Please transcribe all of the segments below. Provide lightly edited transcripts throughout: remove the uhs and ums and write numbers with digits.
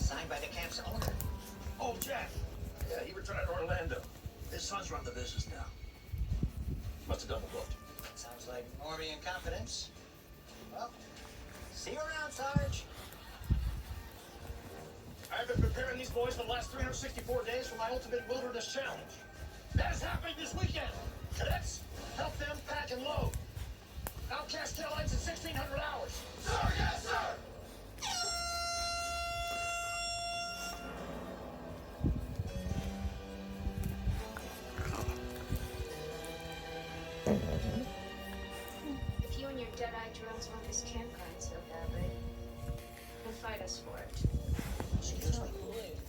Signed by the camp's owner. Oh, Jack. Yeah, he retired to Orlando. His son's run the business now. Must have double booked. Sounds like Normie in confidence. Well, see you around, Sarge. I've been preparing these boys for the last 364 days for my ultimate wilderness challenge. That is happening this weekend. Cadets, help them pack and load. Outcast taillights in 1,600 hours. Sir, yes, sir. If you and your dead-eyed drones want this campground so badly, then fight us for it. Excuse me.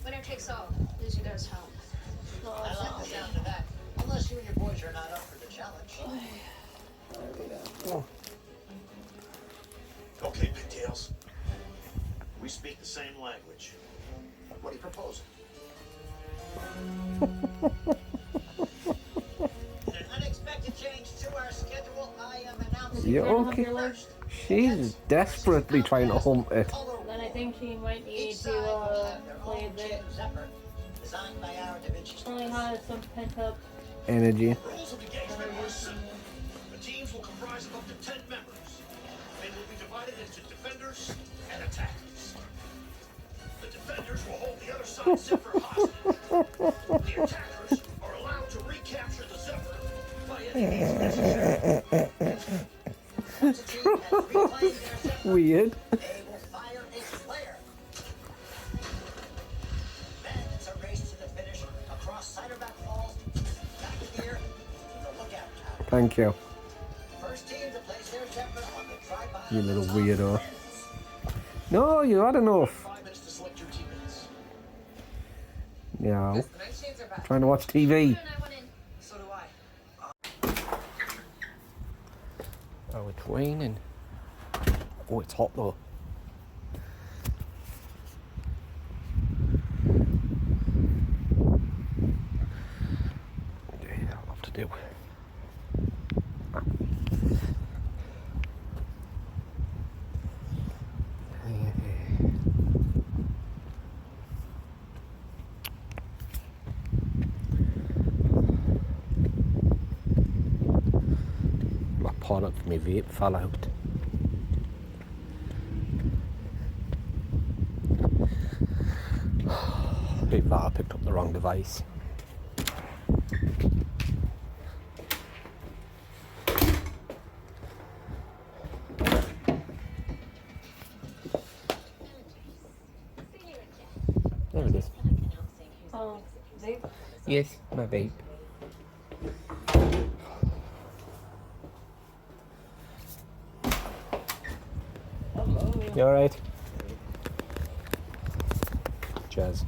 Winner takes all. Loser goes home. I like the sound of that. Unless you and your boys are not up for the challenge. Okay, pigtails. We speak the same language. What are you proposing? In an unexpected change to our schedule, I am announcing... You okay? She's desperately trying to hump it. Then I think she might need Each to side will have their play own a bit. Jim Zephyr, designed by our Da Vinci Only students. has some pent up. Energy. Rules of engagement are simple. The teams will comprise of up to 10 members. They will be divided into defenders and attackers. The defenders will hold the other side's Zephyr hostage. The attackers are allowed to recapture the Zephyr by any means necessary. Once a team has reclaimed their Zephyr, Weird. they will fire a flare. Then it's a race to the finish across Ciderback Falls, back here to the lookout tower. Thank you. First team to place their Zephyr on the tripod. You little weirdo. No, you had enough. 5 minutes to select your teammates. Yeah. The nightshades are back. Trying to watch TV. And I went in. So do I. Oh, it's raining. Oh, it's hot though. Yeah, I'll have to do. My pot of my vape fell out. Either that I picked up the wrong device. There it is. Oh, they. Yes, my vape. You alright? Cheers.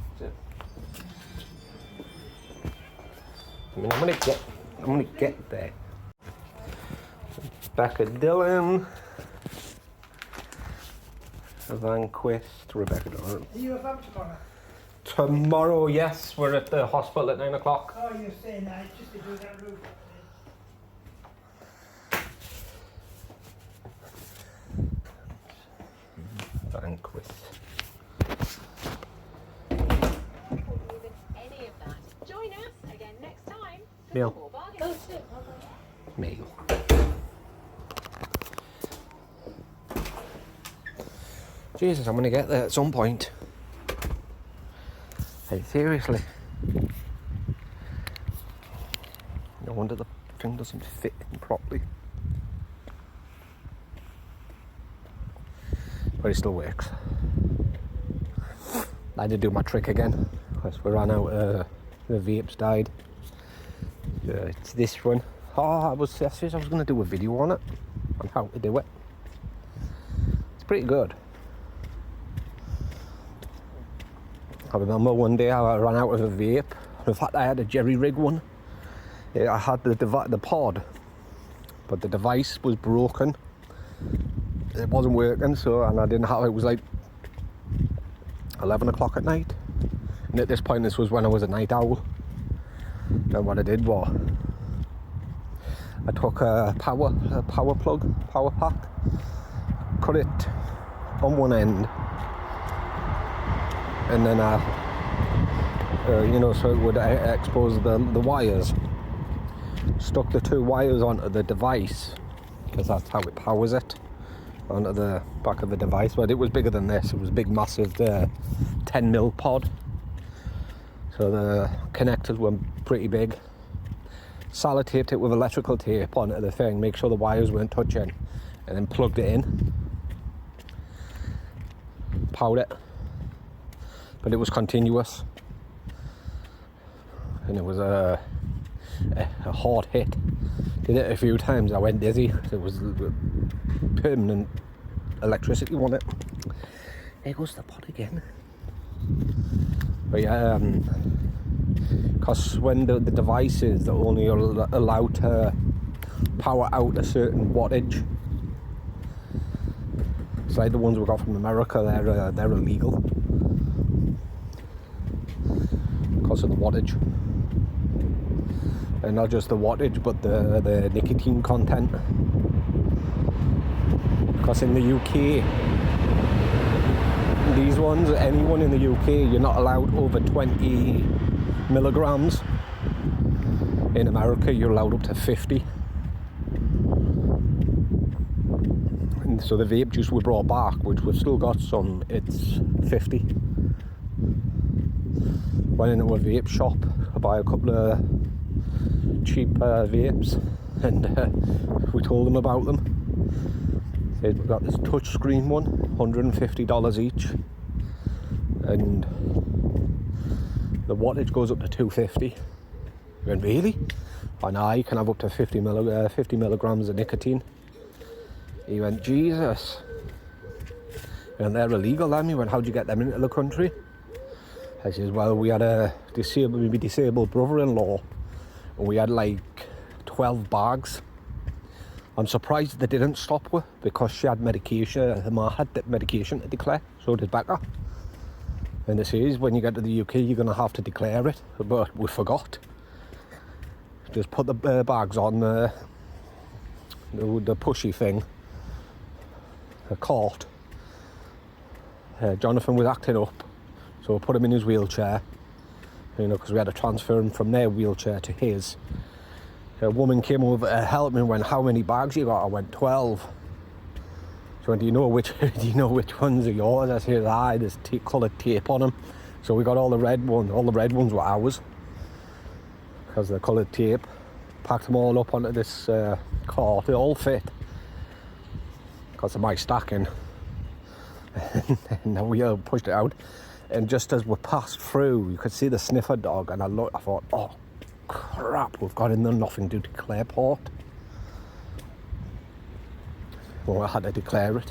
I mean, I'm gonna get there. Becca Dillon, Vanquist, Rebecca Dillon. Are you about tomorrow? Tomorrow, yes, we're at the hospital at 9 o'clock. Oh, you're saying that it's just to do that roof. Vanquist. Any of that. Join us again next time. for Bill. more bargains. Oh shit. Okay. Mail. Jesus, I'm gonna get there at some point. Hey, seriously. No wonder the thing doesn't fit in properly. But it still works. I had to do my trick again because we ran out. The vapes died. It's this one. Oh, I said I was going to do a video on it, on how to do it. It's pretty good. I remember one day I ran out of a vape. In fact, I had a jerry rig one. I had the pod, but the device was broken. It wasn't working, so, and I didn't have, it was like 11 o'clock at night. And at this point, this was when I was a night owl. And what I did was, I took a power pack, cut it on one end, and then you know, so it would expose the wires. Stuck the 2 wires onto the device, because that's how it powers it, onto the back of the device. But it was bigger than this. It was a big, massive 10mm pod. So the connectors were pretty big. Sellotaped it with electrical tape onto the thing, make sure the wires weren't touching, and then plugged it in. Powered it. But it was continuous. And it was a hard hit. Did it a few times, I went dizzy. It was permanent electricity on it. There goes the pod again. But yeah, because when the devices are only allowed to power out a certain wattage, it's like the ones we got from America, they're illegal because of the wattage. And not just the wattage, but the nicotine content. Because in the UK, these ones, anyone in the UK, you're not allowed over 20 milligrams. In America, you're allowed up to 50. And so the vape juice we brought back, which we've still got some, it's 50. Went into a vape shop, I buy a couple of cheap vapes, and we told them about them. Said we've got this touch screen one, $150 each, and the wattage goes up to 250. We went, really? I know, you can have up to 50 milligrams of nicotine. He went, Jesus. And they're illegal then. He went, how'd you get them into the country? I says, well, we had a disabled brother-in-law, and we had like 12 bags. I'm surprised they didn't stop her, because she had medication, her mum had medication to declare, so did Becca. And they says, when you get to the UK, you're going to have to declare it, but we forgot. Just put the bags on the pushy thing, a cart. Jonathan was acting up, so we put him in his wheelchair, you know, because we had to transfer him from their wheelchair to his. A woman came over to help me and went, how many bags you got? I went, 12. She went, do you know which ones are yours? I said, aye, there's coloured tape on them. So we got all the red ones. All the red ones were ours, because they're coloured tape. Packed them all up onto this cart. They all fit because of my stacking. And then we pushed it out. And just as we passed through, you could see the sniffer dog. And I thought, oh, crap, we've got in the nothing to declare port. Well, I had to declare it.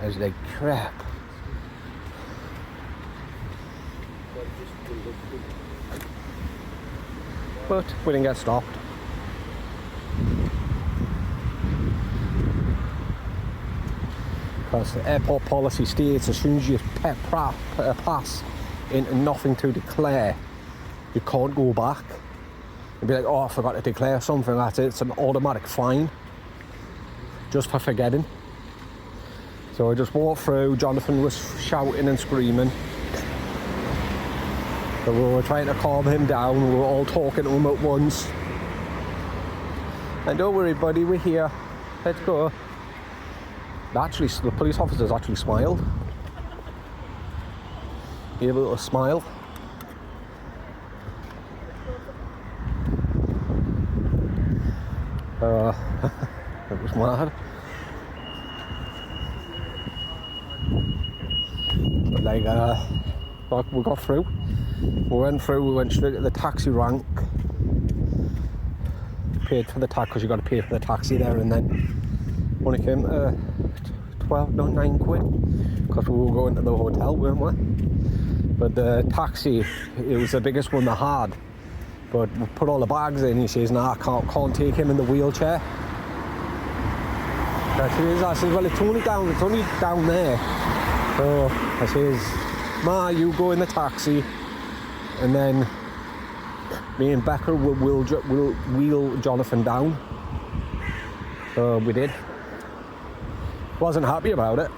I was like, crap. But we didn't get stopped. Because the airport policy states as soon as you pass into nothing to declare, you can't go back. You'd be like, oh, I forgot to declare something, that's it. It's an automatic fine, just for forgetting. So I just walked through, Jonathan was shouting and screaming. So we were trying to calm him down, we were all talking to him at once. And don't worry buddy, we're here, let's go. Actually, the police officers actually smiled. Gave a little smile. It was mad. But like, we got through. We went straight to the taxi rank. Paid for the taxi, because you got to pay for the taxi there, and then only came to 9 quid, because we were going to the hotel, weren't we? But the taxi, it was the biggest one they had. But we put all the bags in, he says, nah, I can't take him in the wheelchair. I says, well, it's only down there. So I says, Ma, you go in the taxi, and then me and Becca will wheel Jonathan down. So we did. Wasn't happy about it.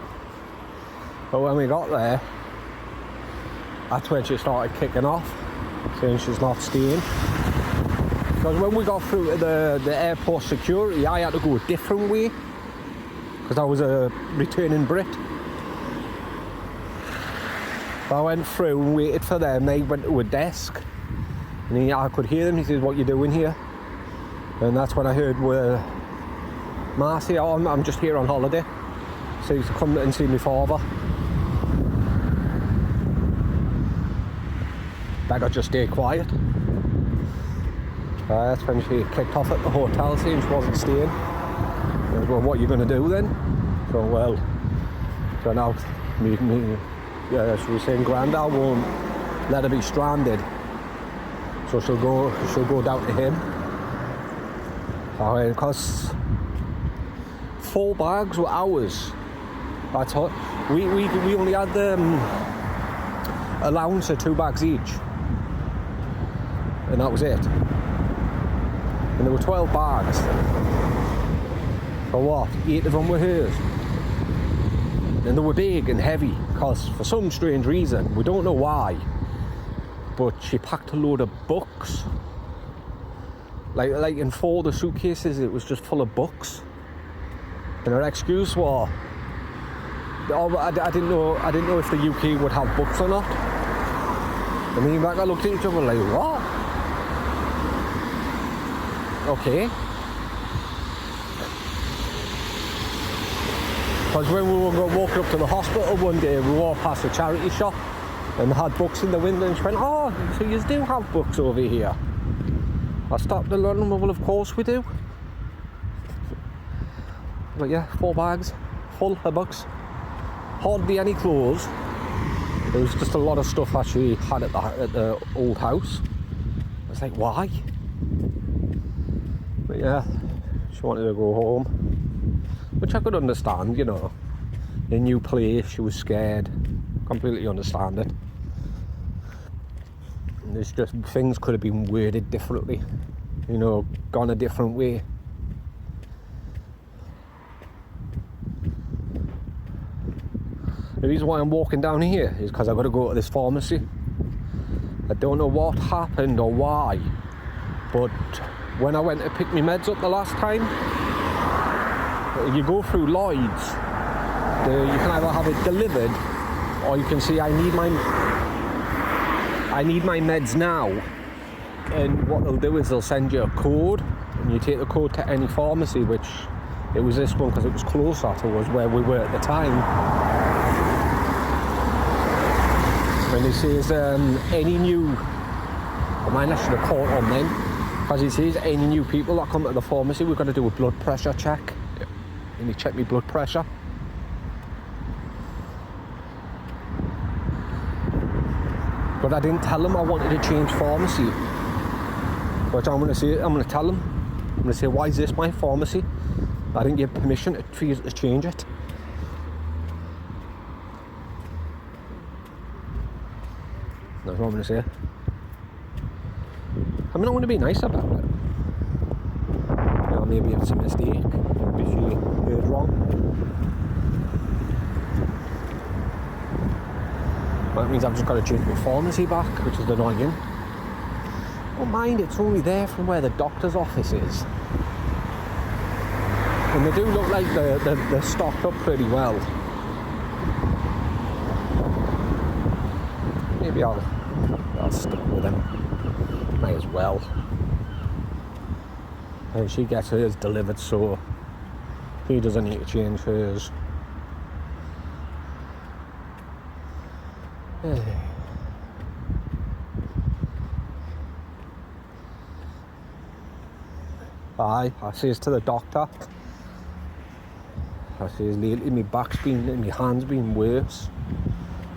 But when we got there, that's when she started kicking off, saying she's not staying. Because when we got through to the airport security, I had to go a different way, because I was a returning Brit. So I went through and waited for them. They went to a desk, and I could hear them. He says, "What you doing here?" And that's when I heard Marcy, "Oh, I'm just here on holiday." So he used to come and see my father. Beggar just stayed quiet. That's when she kicked off at the hotel saying she wasn't staying. I was, "Well, what are you going to do then?" So, well, so now she was saying Grandad won't let her be stranded. So she'll go down to him. Because 4 bags were ours. That's all. We only had the allowance of 2 bags each. And that was it. And there were 12 bags. For what? 8 of them were hers. And they were big and heavy, because for some strange reason, we don't know why, but she packed a load of books. Like in 4 of the suitcases, it was just full of books. And her excuse was, I didn't know if the UK would have books or not. And me and Becca looked at each other like, what? Okay. Because when we were walking up to the hospital one day, we walked past a charity shop and they had books in the window, and she went, "Oh, so you do have books over here?" I stopped and learned them. Well, of course we do. But yeah, 4 bags full of books. Hardly any clothes. There was just a lot of stuff that she had at the old house. I was like, why? But yeah, she wanted to go home, which I could understand, you know. A new place, she was scared. Completely understand it. And there's just things could have been worded differently, you know, gone a different way. The reason why I'm walking down here is because I've got to go to this pharmacy. I don't know what happened or why, but when I went to pick my meds up the last time, you go through Lloyd's, you can either have it delivered or you can say I need my meds now, and what they'll do is they'll send you a code and you take the code to any pharmacy, which it was this one because it was closer to us where we were at the time. And it says any new, I might not should have caught on then, because it says any new people that come to the pharmacy, we've got to do a blood pressure check. And he checked my blood pressure. But I didn't tell him I wanted to change pharmacy. Which I'm going to tell him. I'm going to say, why is this my pharmacy? I didn't give permission for you to change it. That's what I'm going to say. I mean, I want to be nice about it. You know, maybe it's a mistake. Maybe she heard wrong. That means I've just got to change my pharmacy back, which is annoying. Don't mind, it's only there from where the doctor's office is. And they do look like they're stocked up pretty well. Maybe I'll stick with them. Might as well. And she gets hers delivered, so he doesn't need to change hers. I says to the doctor, I says lately my back's been and my hand's been worse.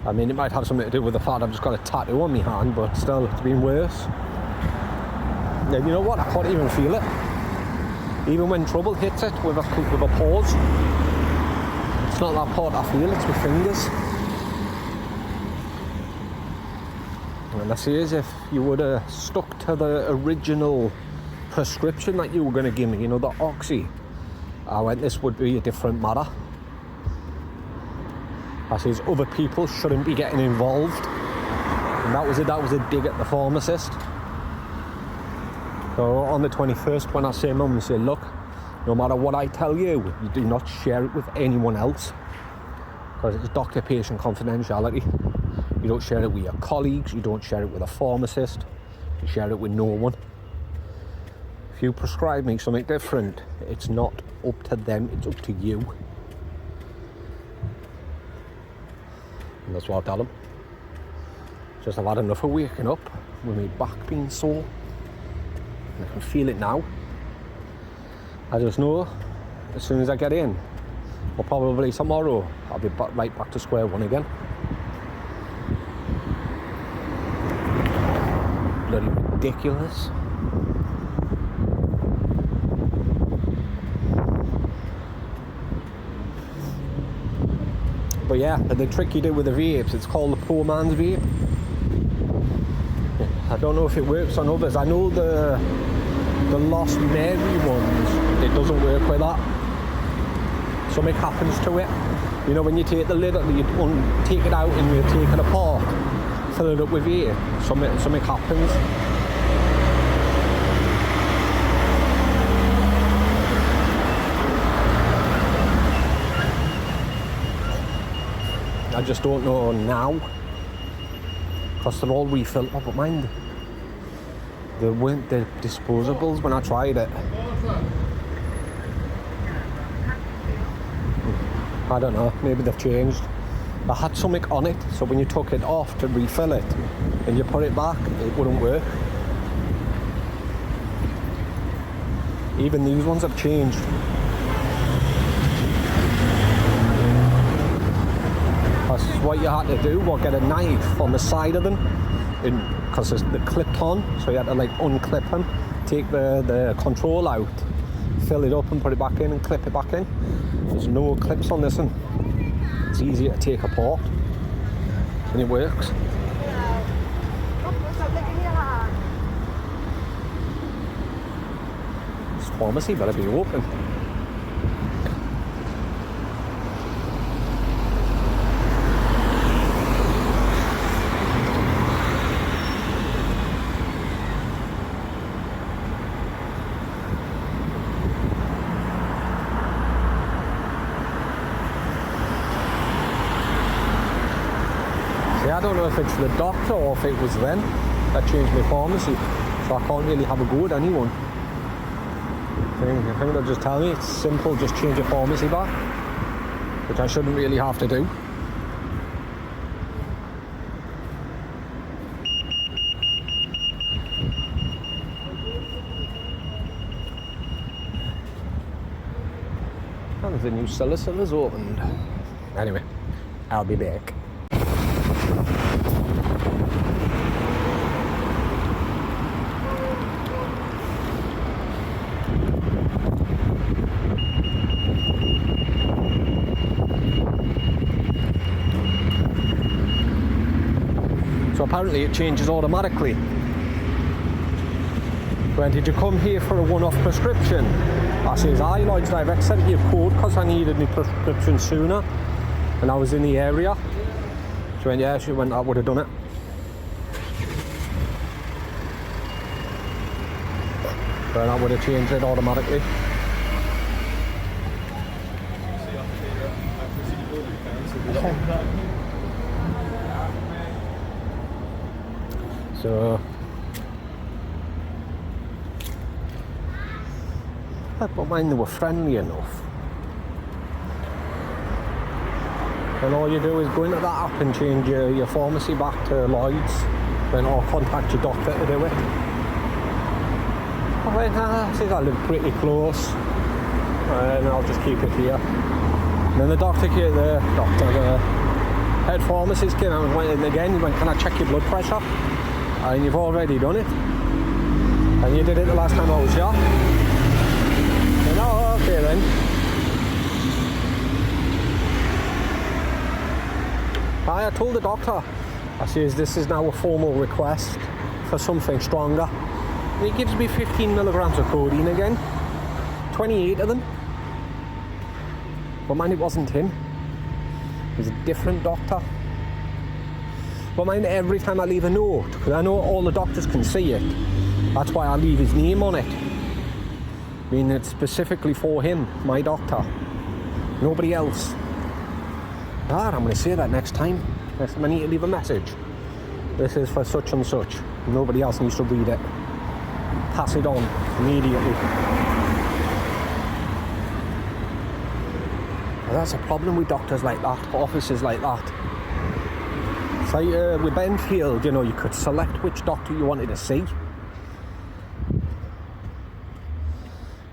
I mean, it might have something to do with the fact I've just got a tattoo on my hand, but still, it's been worse. And you know what? I can't even feel it. Even when trouble hits it with a pause, it's not that part I feel, it's my fingers. And I say, as if you would have stuck to the original prescription that you were going to give me, you know, the Oxy, I went, this would be a different matter. I says other people shouldn't be getting involved. And that was a dig at the pharmacist. So on the 21st, when I say mum, I say, look, no matter what I tell you, you do not share it with anyone else. Because it's doctor-patient confidentiality. You don't share it with your colleagues, you don't share it with a pharmacist, you share it with no one. If you prescribe me something different, it's not up to them, it's up to you. And that's what I tell them. Just I've had enough of waking up with my back being sore. And I can feel it now. I just know as soon as I get in, or probably tomorrow, I'll be right back to square one again. Bloody ridiculous. But yeah, the trick you do with the vapes, it's called the poor man's vape. I don't know if it works on others. I know the Lost Mary ones, it doesn't work with that. Something happens to it. You know, when you take the lid, you take it out and you take it apart, fill it up with air, something happens. I just don't know now, because they're all refilled. Oh, but mind, they weren't the disposables when I tried it. I don't know, maybe they've changed. I had something on it, so when you took it off to refill it and you put it back, it wouldn't work. Even these ones have changed. That's what you had to do, was get a knife on the side of them, because they're clipped on, so you had to like unclip them, take the control out, fill it up and put it back in and clip it back in. There's no clips on this one. It's easier to take apart and it works. This pharmacy better be open. I don't know if it's the doctor or if it was them that changed my pharmacy, so I can't really have a go at anyone. I think they'll just tell me it's simple, just change your pharmacy back, which I shouldn't really have to do. And the new solicitor's opened. Anyway, I'll be back. So apparently it changes automatically. When did you come here for a one-off prescription? I says, aye, Lloyds Direct sent me a code because I needed my prescription sooner and I was in the area. She went, yeah, she went, I would have done it. But I would have changed it automatically. So, but mine, they were friendly enough. And all you do is go into that app and change your pharmacy back to Lloyds, then or contact your doctor to do it. I went, I think I live pretty close, and I'll just keep it here. And then the head pharmacist came out and went in again. He went, can I check your blood pressure? And you've already done it. And you did it the last time I was here. And, oh, okay then. I told the doctor, I says, this is now a formal request for something stronger. And he gives me 15 milligrams of codeine again. 28 of them. But man, it wasn't him. He's a different doctor. But mind, every time I leave a note, because I know all the doctors can see it, that's why I leave his name on it. I mean, it's specifically for him, my doctor. Nobody else. Ah, I'm going to say that next time. Next time I need to leave a message. This is for such and such. Nobody else needs to read it. Pass it on immediately. Well, that's a problem with doctors like that, officers like that. It's like with Benfield, you know, you could select which doctor you wanted to see.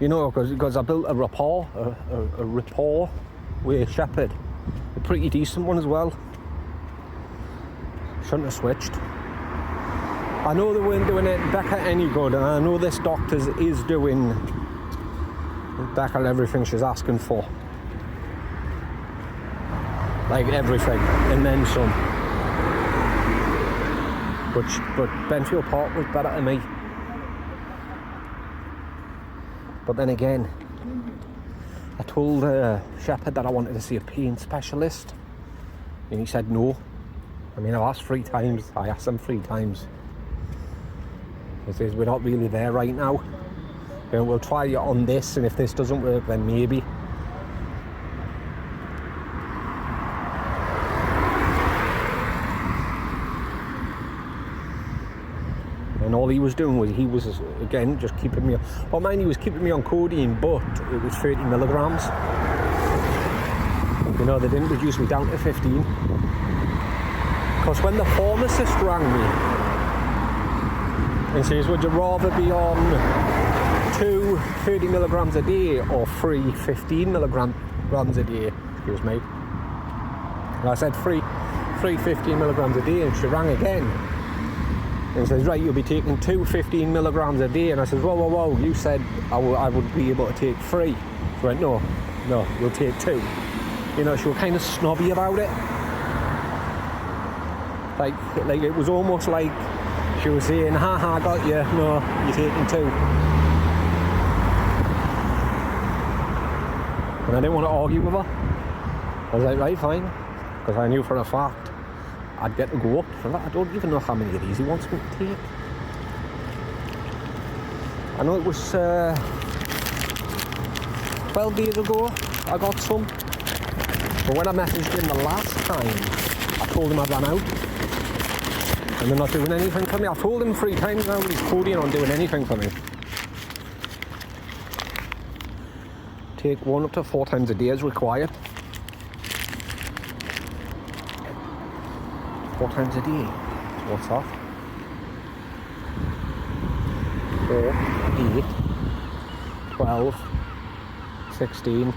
You know, because I built a rapport with Shepherd. A pretty decent one as well. Shouldn't have switched. I know they weren't doing it Becca any good, and I know this doctor is doing Becca everything she's asking for. Like everything, and then some. But Benfield Park was better to me. But then again, I told Shepherd that I wanted to see a pain specialist, and he said no. I mean, I've asked 3 times. I asked him 3 times. He says, we're not really there right now. You know, we'll try it on this, and if this doesn't work, then maybe. And all he was doing was, he was, again, just keeping me, well, mind, he was keeping me on codeine, but it was 30 milligrams. You know, they didn't reduce me down to 15. Because when the pharmacist rang me and says, would you rather be on 2 30 milligrams a day or 3 15 milligrams a day? Excuse me. And I said 3 15 milligrams a day, and she rang again. And says, right, you'll be taking 2 15 milligrams a day. And I says, whoa, you said I would be able to take 3. She went, no, we'll take 2. You know, she was kind of snobby about it. Like it was almost like she was saying, ha, got you, no, you're taking 2. And I didn't want to argue with her. I was like, right, fine. Because I knew for a fact I'd get to go up for that. I don't even know how many of these he wants me to take. I know it was 12 days ago I got some. But when I messaged him the last time, I told him I'd run out. And they're not doing anything for me. I've told him 3 times now, he's coding on doing anything for me. Take 1 up to 4 times a day as required. 4 times a day. What's that? 4, 8, 12, 16,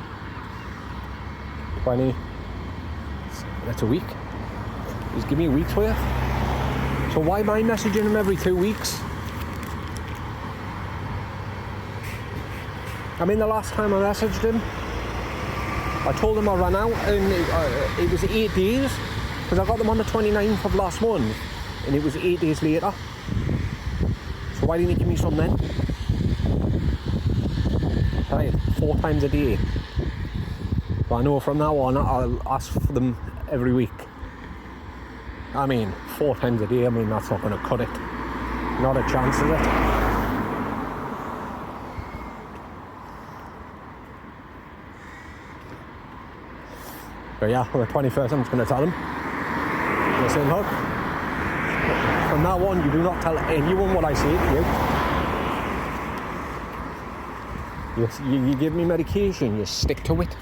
20. That's a week. He's giving me a week's worth. So why am I messaging him every 2 weeks? I mean, the last time I messaged him, I told him I ran out, and it was 8 days, because I got them on the 29th of last month, and it was 8 days later. So why didn't he give me some then? Right, 4 times a day. But I know from now on I'll ask for them every week. I mean, 4 times a day, I mean, that's not going to cut it. Not a chance, is it? But yeah, on the 21st, I'm just going to tell him. Listen, look, from now on, you do not tell anyone what I say to you. You give me medication, you stick to it.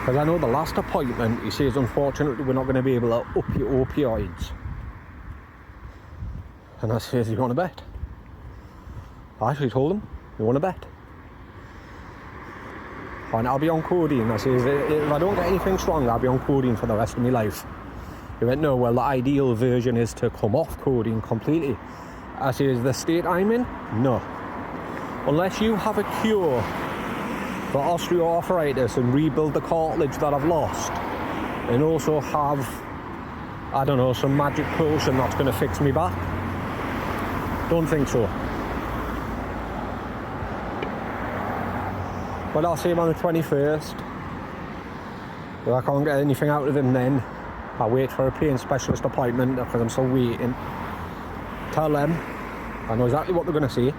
Because I know the last appointment, he says, unfortunately, we're not going to be able to up your opioids. And I says, you want to bet? I actually told him, you want to bet? And I'll be on codeine. I says, if I don't get anything strong, I'll be on codeine for the rest of my life. He went, no, well, the ideal version is to come off codeine completely. I says, the state I'm in? No. Unless you have a cure for osteoarthritis and rebuild the cartilage that I've lost, and also have, I don't know, some magic potion that's going to fix me back, Don't think so. But I'll see him on the 21st. If I can't get anything out of him then, I'll wait for a pain specialist appointment because I'm still waiting. Tell them I know exactly what they're going to say.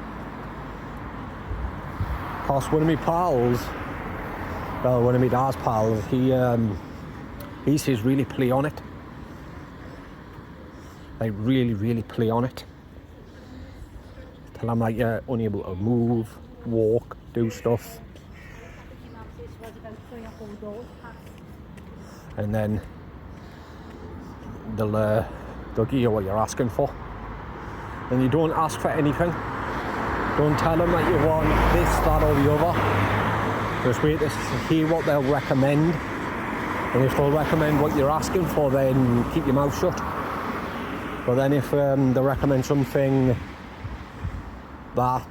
Because one of my pals, well, one of my dad's pals, he says really play on it. Like really play on it. Tell him like you're unable to move, walk, do stuff. And then they'll give you what you're asking for. And you don't ask for anything. Don't tell them that you want this, that or the other. Just wait to hear what they'll recommend. And if they'll recommend what you're asking for, then keep your mouth shut. But then if they recommend something that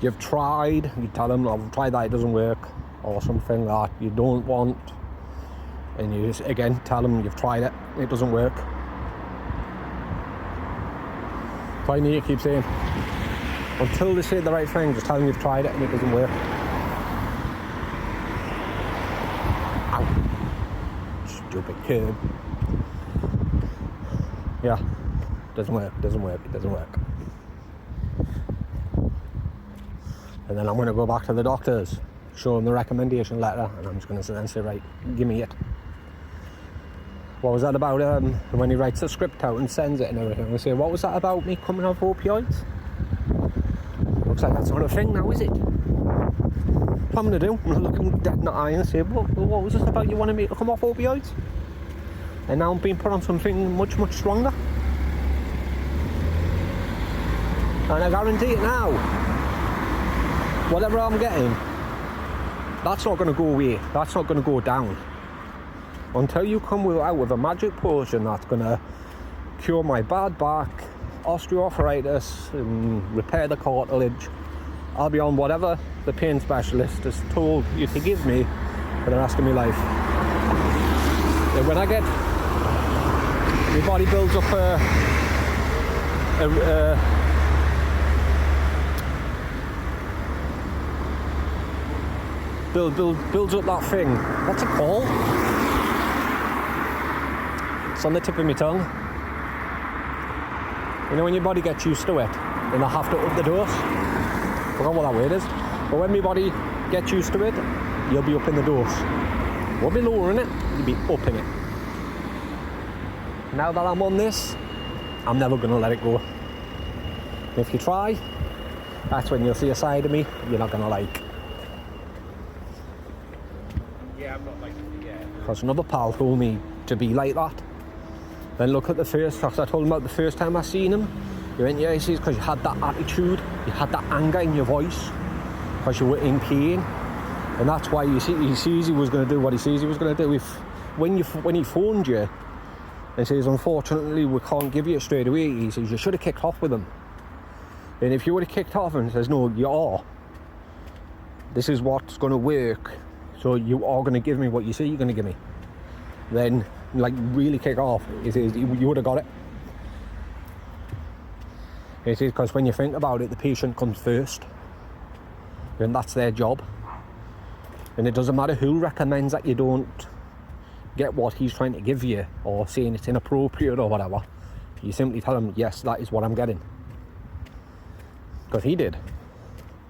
you've tried, you tell them, I've tried that, it doesn't work. Or something that you don't want. And you just, again, tell them you've tried it, it doesn't work. So I need to keep saying, until they say the right thing, just tell them you've tried it and it doesn't work. Ow. Stupid kid. Yeah, doesn't work, doesn't work, it doesn't work. And then I'm going to go back to the doctors, show them the recommendation letter, and I'm just going to then say, right, give me it. What was that about when he writes the script out and sends it and everything? I say, what was that about me coming off opioids? Looks like that's not a thing now, is it? What I'm going to do, I'm going to look him dead in the eye and say, what was this about you wanting me to come off opioids? And now I'm being put on something much stronger. And I guarantee it now, whatever I'm getting, that's not going to go away, that's not going to go down. Until you come out with a magic potion that's going to cure my bad back, osteoarthritis, and repair the cartilage, I'll be on whatever the pain specialist has told you to give me for the rest of my life. And when I get, my body builds up builds up that thing. What's it called? It's on the tip of my tongue. You know when your body gets used to it, and I have to up the dose? I forgot what that word is. But when my body gets used to it, you'll be up in the dose. You won't be lowering it, you'll be upping it. Now that I'm on this, I'm never going to let it go. And if you try, that's when you'll see a side of me you're not going to like. Yeah, I'm not like, yeah. Because another pal told me to be like that. Then look at the first, because I told him about the first time I seen him. He went, yeah, he says, because you had that attitude, you had that anger in your voice, because you were in pain. And that's why he sees he was going to do what he sees he was going to do. When he phoned you and says, unfortunately, we can't give you it straight away, he says, you should have kicked off with him. And if you would have kicked off and says, no, you are, this is what's going to work, so you are going to give me what you say you're going to give me, then like really kick off, it is, you would have got it. It is because when you think about it, the patient comes first, and that's their job. And it doesn't matter who recommends that you don't get what he's trying to give you, or saying it's inappropriate or whatever. You simply tell him, yes, that is what I'm getting. Because he did.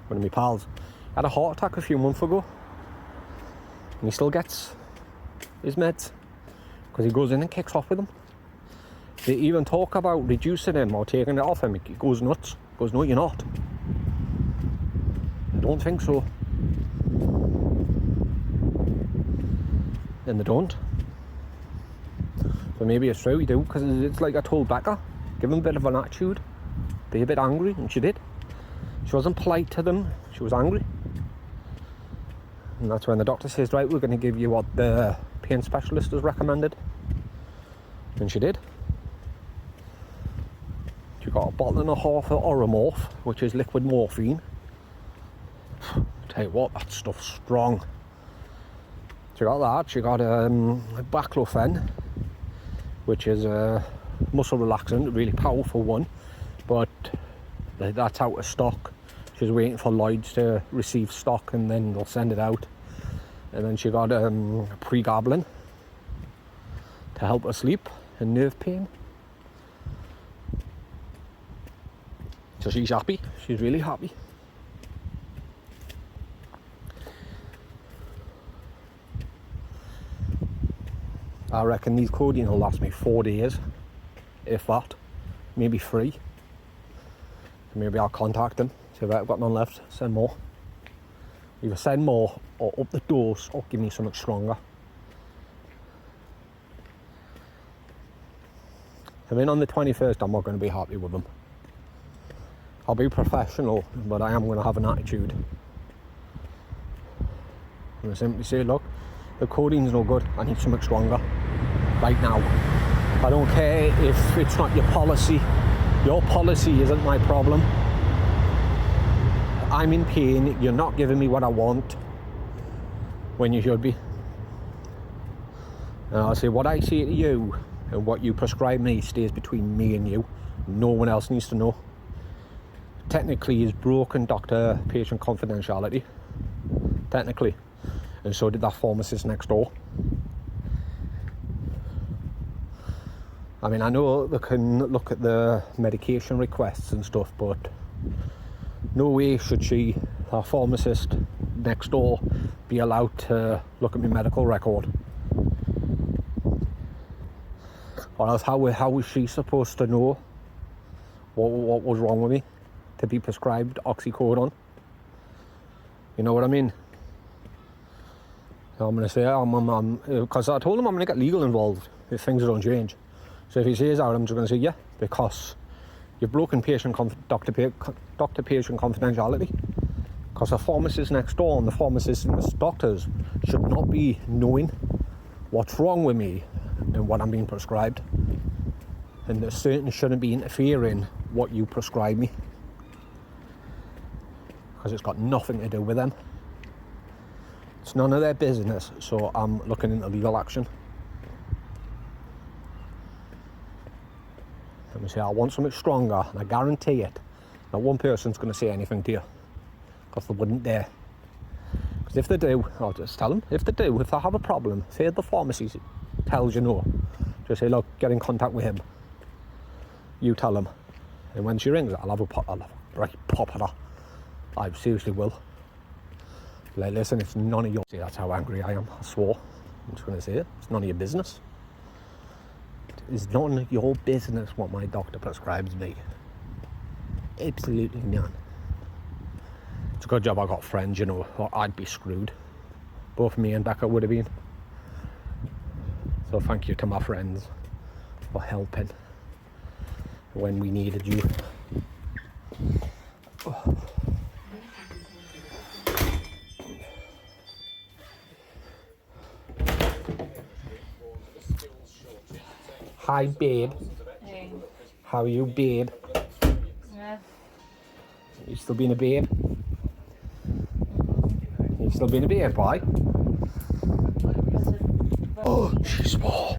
One of my pals had a heart attack a few months ago, and he still gets his meds because he goes in and kicks off with them. They even talk about reducing him or taking it off him. He goes nuts. He goes, no, you're not. I don't think so. And they don't. So maybe it's true, you do, because it's like I told Becca, give him a bit of an attitude, be a bit angry, and she did. She wasn't polite to them, she was angry. And that's when the doctor says, right, we're going to give you what the pain specialist has recommended. And she did. She got a bottle and a half of Oromorph, which is liquid morphine. Tell you what, that stuff's strong. She got that. She got baclofen, which is a muscle relaxant, a really powerful one. but that's out of stock. She's waiting for Lloyd's to receive stock and then they'll send it out. And then she got pregabalin to help her sleep and nerve pain. So she's happy. She's really happy. I reckon these codeine will last me 4 days, if that, maybe 3. Maybe I'll contact them, see if I've got none left, send more. Either send more or up the dose or give me something stronger. I mean, on the 21st, I'm not going to be happy with them. I'll be professional, but I am going to have an attitude. I'm going to simply say, look, the codeine's no good, I need something stronger. Right now. I don't care if it's not your policy. Your policy isn't my problem. I'm in pain, you're not giving me what I want when you should be. And I'll say what I say to you and what you prescribe me stays between me and you. No one else needs to know. Technically, he's broken doctor-patient confidentiality. Technically. And so did that pharmacist next door. I mean, I know they can look at the medication requests and stuff, but no way should she, our pharmacist next door, be allowed to look at my medical record. Or else how was she supposed to know what was wrong with me to be prescribed oxycodone? You know what I mean? So I'm going to say, because I told him I'm going to get legal involved if things don't change. So if he says that, I'm just going to say, yeah, because you've broken doctor-patient confidentiality. Because the pharmacist next door and the pharmacist and the doctors should not be knowing what's wrong with me and what I'm being prescribed. And they certainly shouldn't be interfering what you prescribe me. Because it's got nothing to do with them. It's none of their business, so I'm looking into legal action. Let me say, I want something stronger, and I guarantee it. Not one person's going to say anything to you, because they wouldn't dare. Because if they do, I'll just tell them. If they do, if they have a problem, say the pharmacy tells you no, just say, look, get in contact with him. You tell him. And when she rings, I'll have a right pop at her. I seriously will. Like, listen, it's none of your... See, that's how angry I am. I swore. I'm just going to say it. It's none of your business. It's none of your business what my doctor prescribes me. Absolutely none. It's a good job I got friends, you know, or I'd be screwed. Both me and Becca would have been. So thank you to my friends for helping when we needed you. Oh. Hi, babe. Hey. How are you, babe? Yeah. You still being a babe? You still being a babe, boy? Oh, she's small.